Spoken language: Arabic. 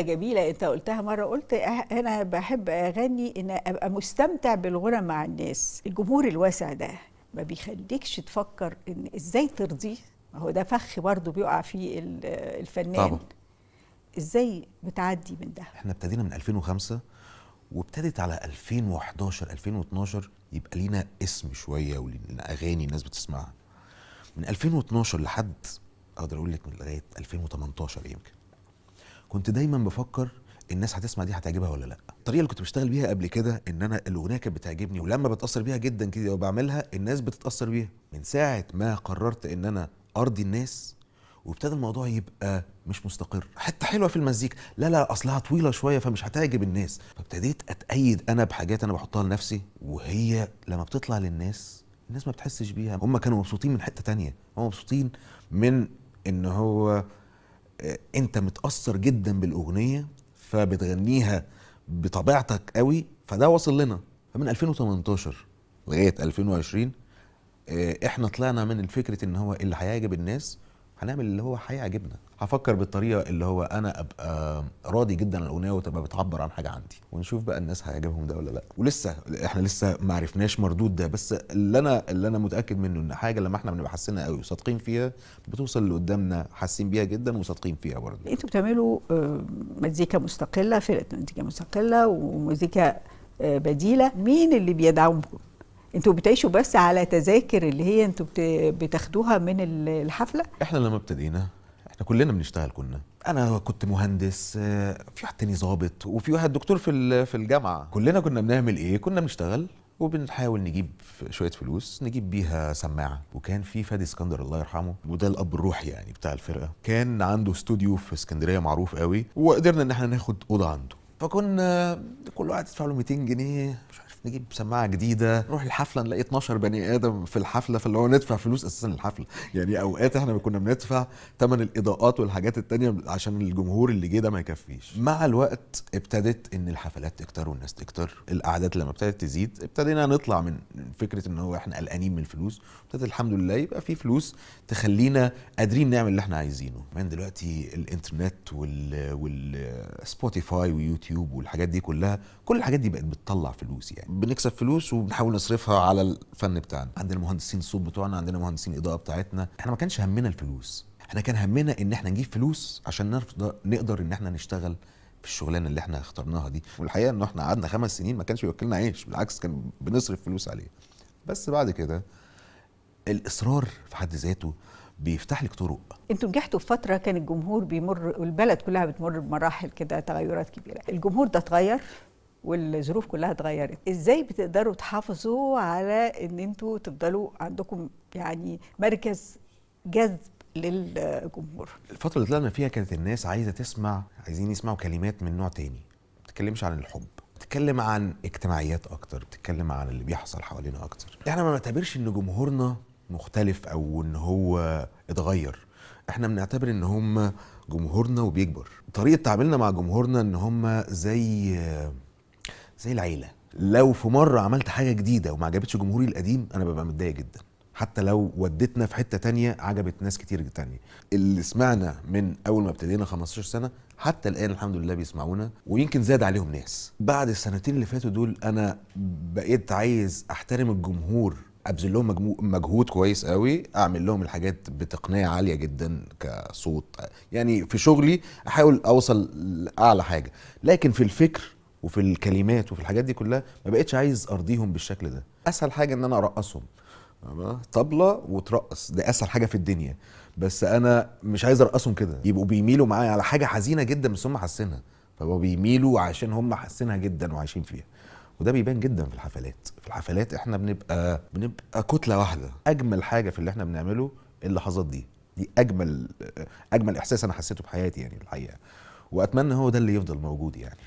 جميلة انت قلتها مرة، قلت انا بحب اغني ان ابقى مستمتع بالغنى مع الناس. الجمهور الواسع ده ما بيخليكش تفكر ان ازاي ترضيه؟ ما هو ده فخ برضه بيقع فيه الفنان. طبعا ازاي بتعدي من ده؟ احنا ابتدينا من 2005 وابتدت على 2011 2012 يبقى لينا اسم شويه ولينا اغاني الناس بتسمعها. من 2012 لحد اقدر اقول لك من لغايه 2018 يمكن كنت دايما بفكر الناس هتسمع دي هتعجبها ولا لا. الطريقه اللي كنت بشتغل بيها قبل كده ان انا الاغنيه كانت بتعجبني ولما بتاثر بيها جدا كده وبعملها الناس بتتاثر بيها. من ساعه ما قررت ان انا ارضي الناس وابتدى الموضوع يبقى مش مستقر. حته حلوه في المزيكا لا اصلها طويله شويه فمش هتعجب الناس، فابتديت اتأيد انا بحاجات انا بحطها لنفسي وهي لما بتطلع للناس الناس ما بتحسش بيها. هم كانوا مبسوطين من حته تانية، هم مبسوطين من ان هو انت متأثر جدا بالاغنيه فبتغنيها بطبيعتك قوي، فده وصل لنا. فمن 2018 لغايه 2020 احنا طلعنا من الفكره ان هو اللي هيعجب الناس هنعمل اللي هو هيعجبنا. هفكر بالطريقه اللي هو انا ابقى راضي جدا عن الاغنيه وتبقى بتعبر عن حاجه عندي، ونشوف بقى الناس هيعجبهم ده ولا لا. ولسه احنا لسه ما عرفناش مردود ده، بس اللي انا متاكد منه ان حاجه لما احنا بنبقى حاسينها قوي وصادقين فيها بتوصل اللي قدامنا حاسين بيها جدا وصادقين فيها برضه. انتوا بتعملوا مزيكا مستقلة، فرقة مزيكا مستقلة ومزيكا بديلة، مين اللي بيدعمكم؟ انتوا بتعيشوا بس على تذاكر اللي هي انتوا بتاخدوها من الحفلة؟ احنا لما ابتدينا احنا كلنا بنشتغل، انا كنت مهندس، في واحد تاني ظابط وفي واحد دكتور في الجامعه. كلنا كنا بنعمل ايه؟ كنا بنشتغل وبنحاول نجيب شويه فلوس نجيب بيها سماعه. وكان في فادي اسكندر الله يرحمه وده الاب الروحي يعني بتاع الفرقه، كان عنده استوديو في اسكندريه معروف قوي وقدرنا ان احنا ناخد اوضه عنده. فكنا كل واحد يدفع له 200 جنيه مش عارف نجيب سماعه جديده، نروح الحفله نلاقي 12 بني ادم في الحفله، فاللي هو ندفع فلوس اساسا للحفله. يعني اوقات احنا كنا بندفع ثمن الاضاءات والحاجات التانية عشان الجمهور اللي جه ده ما يكفيش. مع الوقت ابتدت ان الحفلات تكتر والناس تكتر، القعدات لما ابتدت تزيد ابتدينا نطلع من فكره ان هو احنا قلقانين من الفلوس، ابتدت الحمد لله يبقى في فلوس تخلينا قادرين نعمل اللي احنا عايزينه. من دلوقتي الانترنت والسبوتيفاي ويوتيوب والحاجات دي كلها، كل الحاجات دي بقت بتطلع فلوس، يعني بنكسب فلوس وبنحاول نصرفها على الفن بتاعنا. عندنا مهندسين الصوت بتوعنا، عندنا مهندسين الاضاءه بتاعتنا. احنا ما كانش همنا الفلوس، احنا كان همنا ان احنا نجيب فلوس عشان نقدر ان احنا نشتغل في الشغلانه اللي احنا اخترناها دي. والحقيقه ان احنا قعدنا 5 سنين ما كانش بيوكلنا عيش، بالعكس كان بنصرف فلوس عليه. بس بعد كده الاصرار في حد ذاته بيفتح لك طرق. انتوا نجحتوا في فتره كان الجمهور بيمر والبلد كلها بتمر بمراحل كده تغيرات كبيره، الجمهور ده اتغير والظروف كلها اتغيرت. ازاي بتقدروا تحافظوا على ان انتوا تفضلوا عندكم يعني مركز جذب للجمهور؟ الفتره اللي طلعنا فيها كانت الناس عايزين يسمعوا كلمات من نوع تاني، ما بتتكلمش عن الحب، بتتكلم عن اجتماعيات اكتر، بتتكلم عن اللي بيحصل حوالينا اكتر. احنا ما بنعتبرش ان جمهورنا مختلف او ان هو اتغير، احنا بنعتبر ان هم جمهورنا وبيكبر. طريقه تعاملنا مع جمهورنا ان هم زي العيله. لو في مره عملت حاجه جديده وما عجبتش جمهوري القديم انا ببقى متضايق جدا، حتى لو ودتنا في حته تانية عجبت ناس كتير تانية. اللي سمعنا من اول ما ابتدينا 15 سنه حتى الان الحمد لله بيسمعونا، ويمكن زاد عليهم ناس. بعد السنتين اللي فاتوا دول انا بقيت عايز احترم الجمهور، ابذل لهم مجهود كويس قوي، اعمل لهم الحاجات بتقنيه عاليه جدا كصوت، يعني في شغلي احاول اوصل لاعلى حاجه، لكن في الفكر وفي الكلمات وفي الحاجات دي كلها ما بقتش عايز ارضيهم بالشكل ده. اسهل حاجه ان انا ارقصهم طبلة وترقص، ده اسهل حاجه في الدنيا، بس انا مش عايز ارقصهم كده يبقوا بيميلوا معايا على حاجه حزينه جدا بس هم حاسينها، فبقوا بيميلوا عشان هم حاسينها جدا وعايشين فيها. وده بيبان جدا في الحفلات احنا بنبقى كتله واحده. اجمل حاجه في اللي احنا بنعمله اللحظات دي اجمل احساس انا حسيته بحياتي يعني الحقيقه، واتمنى هو ده اللي يفضل موجود يعني.